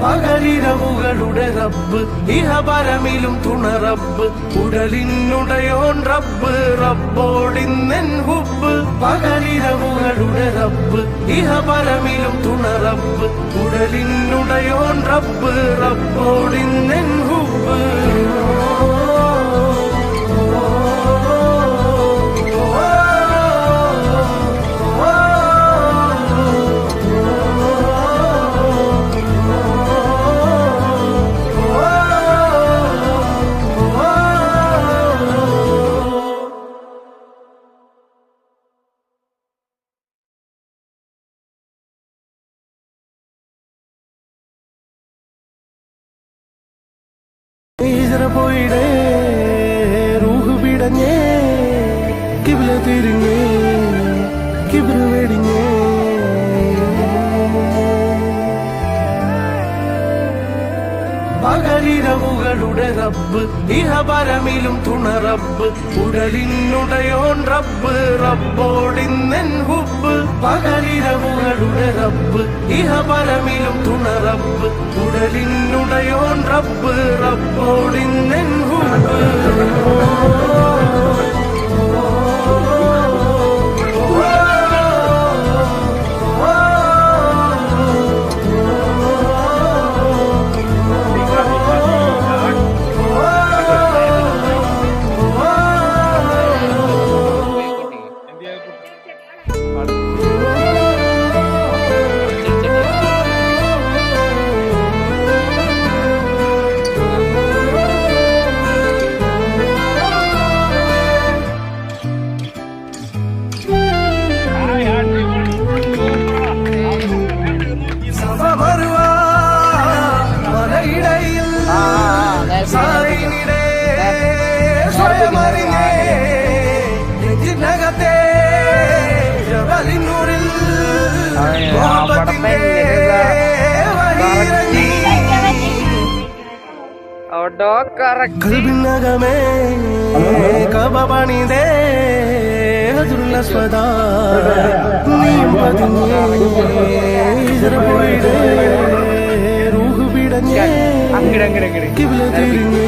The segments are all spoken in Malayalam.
പകലിരവുകളുടെ റബ്ബ് ഇഹപരമിലും തുണ റബ്ബ് ഉടലിനുടയോൻ റബ്ബ് റബ്ബോടിന്നെൻ ഹുബ് പകലിരവുകളുടെ റബ്ബ് ഇഹപരമിലും തുണ റബ്ബ് ഉടലിനുടയോൻ റബ്ബ് റബ്ബോടിന്നെൻ ഹുബ് പോയിടേ റൂഹ് പിടഞ്ഞേ കിബില തിരിഞ്ഞേ കിബിറ് വെടിഞ്ഞേ പകലിരവുകളുടെ റബ്ബ് ഇഹപരമിലും തുണ റബ്ബ് ഉടലിനുടയോൻ റബ്ബ് റബ്ബോടിന്നെൻ ഹുബ് പകലിരവുകളുടെ റബ്ബ് ഇഹപരമിലും തുണ റബ്ബ് ഉടലിനുടയോൻ റബ്ബ് റബ്ബോടിന്നെൻ ഹുബ് കൽബിനകമേ കബപണിതേ ഹജറുൽ അസ്വദ നീം പതിഞ്ഞേ ഇസ്ര പോയിടേ റൂഹ് പിടഞ്ഞേ കിബില തിരിഞ്ഞേ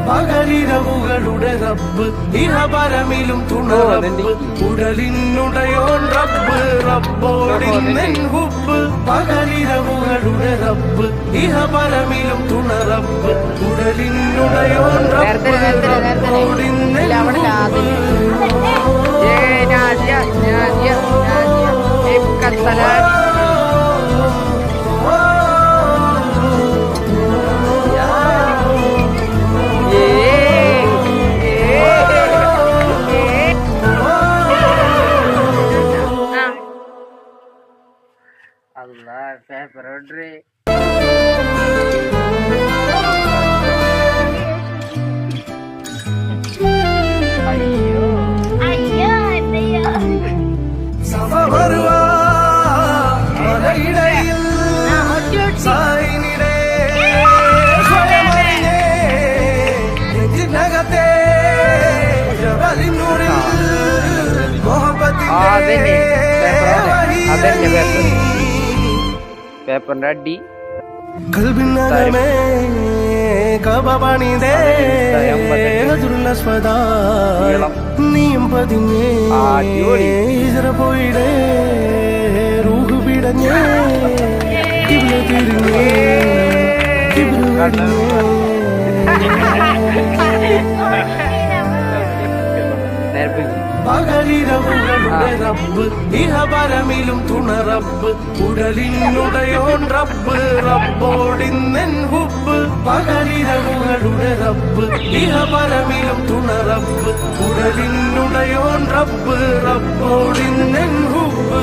പകലിരവുകളുടെ റബ്ബ് ഇഹപരമിലും തുണ റബ്ബ് ഉടലിനുടയോൻ റബ്ബ് റബ്ബോടിന്നെൻ ഹുബ് പകലിരവുകളുടെ റബ്ബ് ഇഹപരമിലും തുണ റബ്ബ് ഉടലിനുടയോൻ റബ്ബ് റബ്ബോടിന്നെൻ ഹുബ് Allah, saya berodre. Ayo, ayo, ayo. Sama berwa, ada idayil, sain ide, saya marine, jennagate, jabalin nuril, mohabbatine. പേപ്പർ റെഡി കൽബിനകമേ കബപണിതേ ഹജറുൽ അസ്വദ നീം പതിഞ്ഞേ ഇസ്ര പോയിടേ റൂഹ് പിടഞ്ഞേ കിബില തിരിഞ്ഞേ കിബിറ് വെടിഞ്ഞേ പകലിരവുകളുടെ റബ്ബ് ഇഹപരമിലും തുണ റബ്ബ് ഉടലിനുടയോൻ റബ്ബ് റബ്ബോടിന്നെൻ ഹുബ് പകലിരവുകളുടെ റബ്ബ് ഇഹപരമിലും തുണ റബ്ബ് ഉടലിനുടയോൻ റബ്ബ് റബ്ബോടിന്നെൻ ഹുബ്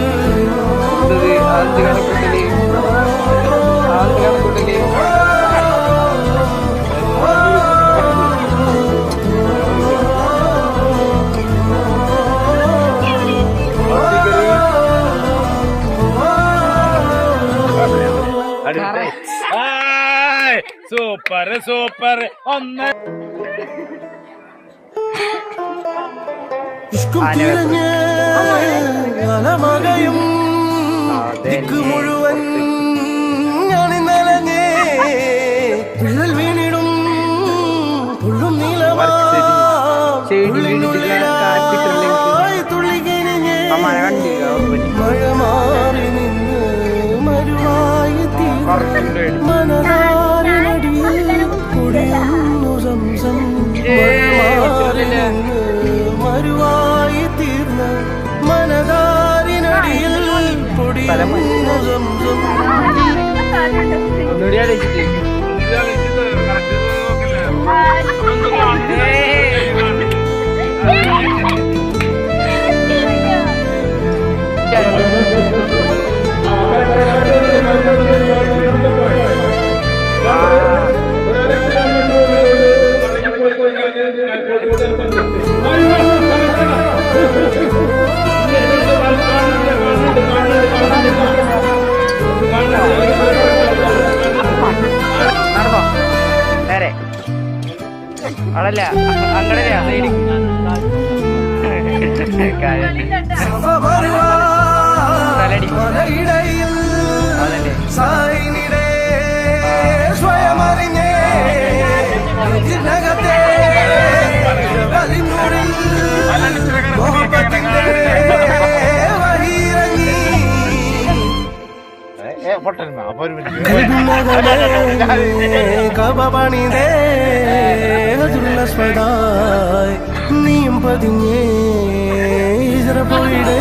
സൂപ്പർ സൂപ്പർ ഒന്ന് ഇഷ്ക് ദിക്കും തിരഞ്ഞ് അലമകയും ദിക്ക് മുഴുവൻ ഞാനിന്നലഞ്ഞേ വിള്ളൽ വീണിടും പുള്ളും നീളമായി തുള്ളിക്കിരിഞ്ഞേ മഴ മാറി നിന്ന് മരുവായി തീർന്ന് മനതാരിനടിയിൽ കുടിയുന്നു സംസം മഴ മാറി നിന്ന് മരുവായി തീർന്ന് മനതാരിനടിയിൽ പൊടിയുന്നു സംസം അതല്ല അങ്ങനെയാ സ്വയമറിഞ്ഞേ ജഗത്തെ മോഹബത്തിന്റെ വഹിയിറങ്ങി കബപണിതേ സ്വതായ് നീയും പതിഞ്ഞേ ഇതര പോയിടേ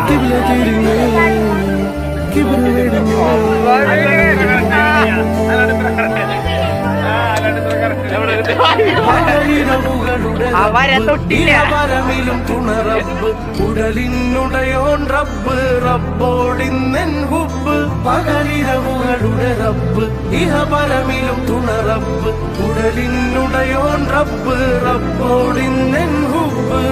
കിബില തിരിഞ്ഞേ കിബില വെടിഞ്ഞേ അവരെ തൊട്ടില്ല പരമിലും തുണറബ് ഉടലിനുടയോൻ റബ്ബ് റബ്ബോടിന്നെൻ ഹുബ് പകലിരവുകളുടെ റബ്ബ് ഇഹ പരമിലും തുണറബ് ഉടലിനുടയോൻ റബ്ബ് റബ്ബോടിന്നെൻ ഹുബ്